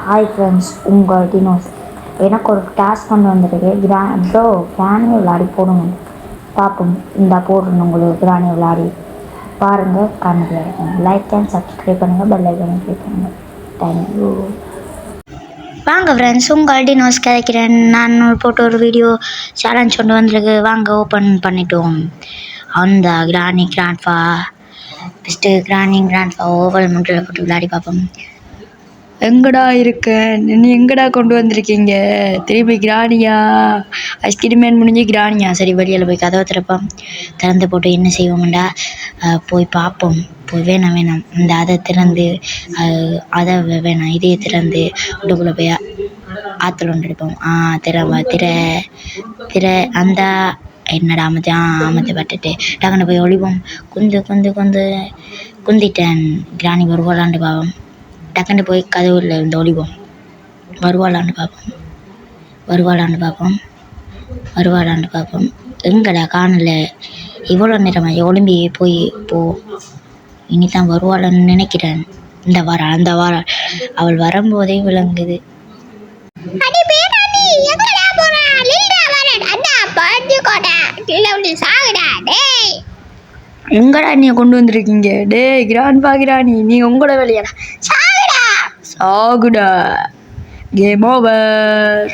Hi friends, உங்கள் டினோஸ். எனக்கு ஒரு டாஸ்க் கொண்டு வந்திருக்கு. ப்ரோ கிராணி விளையாடி போடுங்க பார்ப்போம். இந்த போடுறேன் உங்களுக்கு கிராணி விளையாடி பாருங்கள். காமெடியாக இருக்கும். லைக் அண்ட் சப்ஸ்கிரைப் பண்ணுங்கள், பெல் ஐக்கனை கிளிக் பண்ணுங்கள். தேங்க்யூ. வாங்க ஃப்ரெண்ட்ஸ், உங்கள் டினோஸ் கிடைக்கிறேன். நான் போட்டு ஒரு வீடியோ சேலஞ்ச் கொண்டு வந்திருக்கு. வாங்க ஓப்பன் பண்ணிட்டோம். அந்த கிராண்ட்ஃபா ஃபஸ்ட்டு கிராண்ட்ஃபா ஓவல் முட்டில் போட்டு விளையாடி பார்ப்போம். எங்கடா இருக்க நீ? எங்கடா கொண்டு வந்திருக்கீங்க? திரும்பி கிராணியா? ஐஸ்கிரீமேன் முடிஞ்சு கிராணியா? சரி, வெளியில் போய் கதவை திறந்து போட்டு என்ன செய்வோம்டா, போய் பார்ப்போம். போய் வேணாம் இந்த அதை திறந்து அதை வேணாம் இதையை திறந்து உடம்புல போய் ஆற்றுல ஒன்று எடுப்போம். திற அந்த என்னடா ஆமத்தை பட்டுட்டு டக்குன்னு போய் ஒளிவோம். குந்திட்டேன். கிராணி வருவாளாண்டு பாவம். டக்குன்னு போய் கதவுல இருந்து ஒளிவோம். வருவாளான்னு பார்ப்போம். எங்கடா காணல? இவ்வளோ நேரமாக ஒளிம்பி போய் இனிதான் வருவாளான்னு நினைக்கிறேன். அந்த வாரம் அவள் வரும்போதே விளங்குது. எங்கடா நீ கொண்டு வந்திருக்கீங்க? கிராணி, நீ உங்களோட வேலையாடா? சாகுடா. Game over.